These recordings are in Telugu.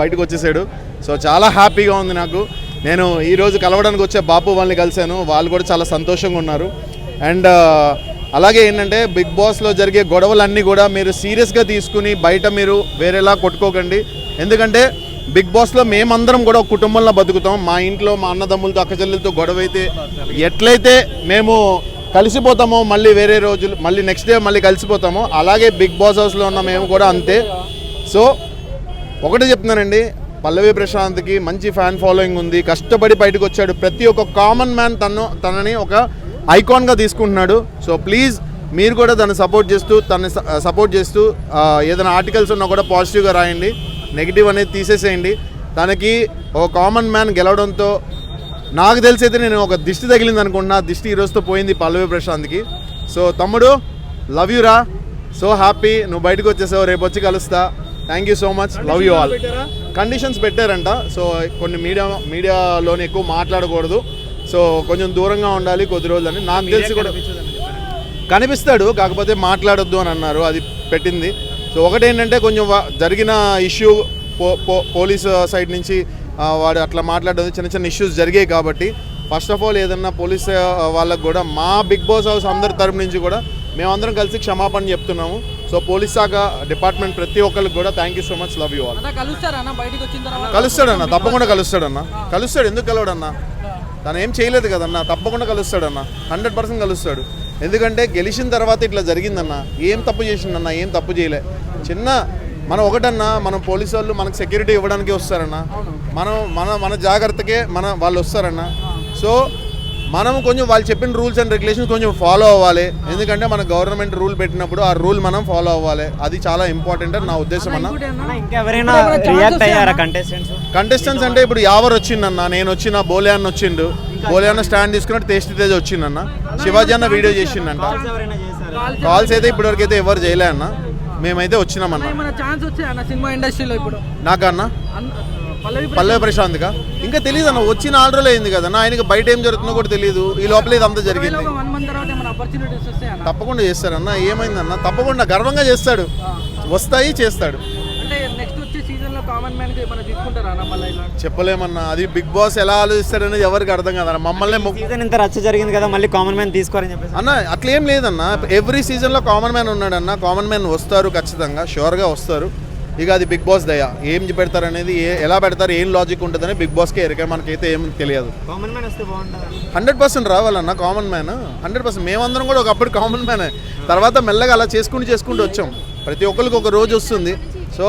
బయటకు వచ్చేసాడు. సో చాలా హ్యాపీగా ఉంది నాకు. నేను ఈరోజు కలవడానికి వచ్చే బాపు వాళ్ళని కలిశాను, వాళ్ళు కూడా చాలా సంతోషంగా ఉన్నారు. అండ్ అలాగే ఏంటంటే బిగ్ బాస్లో జరిగే గొడవలన్నీ కూడా మీరు సీరియస్గా తీసుకుని బయట మీరు వేరేలా కొట్టుకోకండి. ఎందుకంటే బిగ్ బాస్లో మేమందరం కూడా ఒక కుటుంబంలో బతుకుతాం. మా ఇంట్లో మా అన్నదమ్ములతో అక్కచెల్లెలతో గొడవ అయితే ఎట్లయితే మేము కలిసిపోతామో మళ్ళీ వేరే రోజులు మళ్ళీ నెక్స్ట్ డే మళ్ళీ కలిసిపోతామో అలాగే బిగ్ బాస్ హౌస్లో ఉన్న మేము కూడా అంతే. సో ఒకటే చెప్తున్నానండి, పల్లవి ప్రశాంత్కి మంచి ఫ్యాన్ ఫాలోయింగ్ ఉంది, కష్టపడి బయటకు వచ్చాడు. ప్రతి ఒక్క కామన్ మ్యాన్ తనని ఒక ఐకాన్గా తీసుకుంటున్నాడు. సో ప్లీజ్ మీరు కూడా తనని సపోర్ట్ చేస్తూ ఏదైనా ఆర్టికల్స్ ఉన్నా కూడా పాజిటివ్గా రాయండి, నెగిటివ్ అనేది తీసేసేయండి. తనకి ఒక కామన్ మ్యాన్ గెలవడంతో నాకు తెలిసి అయితే నేను ఒక దిష్టి తగిలింది అనుకుంటున్నా. దిష్టి ఈరోజుతో పోయింది పల్లవి ప్రశాంత్కి. సో తమ్ముడు లవ్ యూ రా, సో హ్యాపీ నువ్వు బయటకు వచ్చేసావు, రేపు వచ్చి కలుస్తా. Thank you so much, love you all. Conditions పెట్టారంట. సో కొన్ని మీడియాలోనే ఎక్కువ మాట్లాడకూడదు, సో కొంచెం దూరంగా ఉండాలి కొద్ది రోజులని. నాకు తెలిసి కూడా కనిపిస్తాడు, కాకపోతే మాట్లాడొద్దు అని అన్నారు, అది పెట్టింది. సో ఒకటేంటంటే కొంచెం జరిగిన ఇష్యూ పోలీస్ సైడ్ నుంచి వాడు అట్లా మాట్లాడడం చిన్న చిన్న ఇష్యూస్ జరిగాయి. కాబట్టి ఫస్ట్ ఆఫ్ ఆల్ ఏదన్నా పోలీస్ వాళ్ళకు కూడా మా బిగ్ బాస్ హౌస్ అందరి తరపు నుంచి కూడా మేమందరం కలిసి క్షమాపణ చెప్తున్నాము. సో పోలీస్ శాఖ డిపార్ట్మెంట్ ప్రతి ఒక్కరికి కూడా thank you so much, love you all. కలుస్తాడన్న, తప్పకుండా కలుస్తాడు. ఎందుకు కలవడన్నా, తను ఏం చేయలేదు కదన్నా, తప్పకుండా కలుస్తాడన్న, 100% కలుస్తాడు. ఎందుకంటే గెలిచిన తర్వాత ఇట్లా జరిగిందన్న, ఏం తప్పు చేసిందన్న, ఏం తప్పు చేయలే. చిన్న మనం ఒకటన్నా, మనం పోలీసు వాళ్ళు మనకు సెక్యూరిటీ ఇవ్వడానికి వస్తారన్న, మన జాగ్రత్తకే వాళ్ళు వస్తారన్న. సో మనం కొంచెం వాళ్ళు చెప్పిన రూల్స్ అండ్ రెగ్యులేషన్స్ కొంచెం ఫాలో అవ్వాలి. ఎందుకంటే మన గవర్నమెంట్ రూల్ పెట్టినప్పుడు ఆ రూల్ మనం ఫాలో అవ్వాలి, అది చాలా ఇంపార్టెంట్ అని నా ఉద్దేశం అన్న. కంటెస్టెంట్స్ అంటే ఇప్పుడు యావర్ వచ్చిందన్న, నేను వచ్చిన, బోలే అన్న వచ్చిండు, బోలే అన్న స్టాండ్ తీసుకున్నట్టు టేస్టీ తేజ్ వచ్చిందన్న, శివాజీ అన్న వీడియో చేసిండంట. కాల్స్ అయితే ఇప్పటివరకు అయితే ఎవరు చేయలే అన్న, మేమైతే వచ్చినామన్న. నాకన్నా పల్లవి ప్రశాంత్గా ఇంకా తెలియదు అన్న, వచ్చిన 4 రోజులు అయింది కదన్న, ఆయనకి బయట ఏం జరుగుతుందో కూడా తెలియదు. ఈ లోపల ఇదంతా జరిగింది. తప్పకుండా చేస్తారన్న, ఏమైందన్న, తప్పకుండా గర్వంగా చేస్తాడు, వస్తాయి చేస్తాడు. చెప్పలేమన్నా, అది బిగ్ బాస్ ఎలా ఆలోచిస్తాడనేది ఎవరికి అర్థం కదన్న. మమ్మల్ని ఇంత రచ్చ జరిగింది కదా, మళ్ళీ కామన్ మ్యాన్ తీసుకోరని చెప్పేసి అన్న, అట్లేం లేదన్న. ఎవ్రీ సీజన్లో కామన్ మ్యాన్ ఉన్నాడన్న, కామన్ మ్యాన్ వస్తారు ఖచ్చితంగా, షూర్గా వస్తారు. ఇక అది బిగ్ బాస్ దయ, ఏం పెడతారు అనేది, ఎలా పెడతారు, ఏం లాజిక్ ఉంటుందని బిగ్ బాస్కి ఎరికే, మనకైతే ఏం తెలియదు. 100% రావాలన్న కామన్ మ్యాన్, 100%. మేమందరం కూడా ఒకప్పుడు కామన్ మ్యాన్, తర్వాత మెల్లగా అలా చేసుకుంటూ వచ్చాం. ప్రతి ఒక్కరికి ఒక రోజు వస్తుంది. సో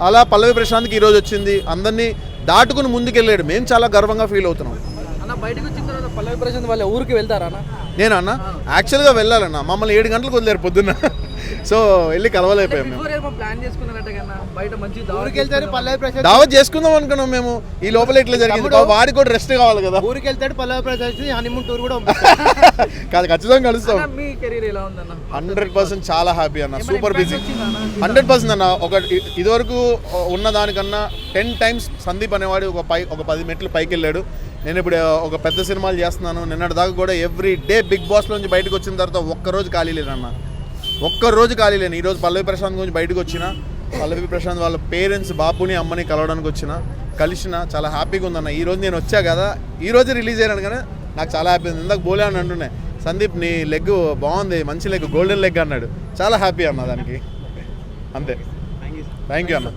అలా పల్లవి ప్రశాంత్కి ఈరోజు వచ్చింది, అందరినీ దాటుకుని ముందుకెళ్ళాడు. మేము చాలా గర్వంగా ఫీల్ అవుతున్నాం. బయటకు వచ్చిన తర్వాత పల్లవి ప్రశాంత్ వాళ్ళ ఊరికి వెళ్తారా? నేనన్న యాక్చువల్గా వెళ్ళాలన్న, మమ్మల్ని 7 గంటలకు వదిలేరు పొద్దున్న. సో వెళ్ళి కలవలేకపోయాం. దావత్ చేసుకుందాం అనుకున్నాం మేము, ఈ లోపల ఇట్లా జరిగింది. వాడికి కూడా రెస్ట్ కావాలి కదా, ఊరికి వెళ్తాడు పల్లవి ప్రశాంత్, హనీమూన్ టూర్ కూడా కాదు, ఖచ్చితంగా కలుస్తాం. 100% చాలా హ్యాపీ అన్న, సూపర్ బిజీ. 100% అన్న. ఇదివరకు ఉన్న దానికన్నా 10 times సందీప్ అనేవాడు ఒక 10 మెట్లు పైకి వెళ్ళాడు. నేను ఇప్పుడు ఒక పెద్ద సినిమాలు చేస్తున్నాను. నిన్నటి దాకా కూడా ఎవ్రీ డే బిగ్ బాస్లో నుంచి బయటకు వచ్చిన తర్వాత ఒక్కరోజు ఖాళీ లేదన్న, ఒక్కరోజు ఖాళీ లేను. ఈరోజు పల్లవి ప్రశాంత్ గురించి బయటకు వచ్చిన, పల్లవి ప్రశాంత్ వాళ్ళ పేరెంట్స్ బాపుని అమ్మని కలవడానికి కలిసిన చాలా హ్యాపీగా ఉందన్న. ఈరోజు నేను వచ్చా కదా, ఈరోజు రిలీజ్ అయినాను కానీ నాకు చాలా హ్యాపీ ఉంది. ఇందాక బోలే అని అంటున్నా, సందీప్ నీ లెగ్ బాగుంది, మంచి లెగ్, గోల్డెన్ లెగ్ అన్నాడు. చాలా హ్యాపీ అన్న దానికి, అంతే. థ్యాంక్ యూ అన్న.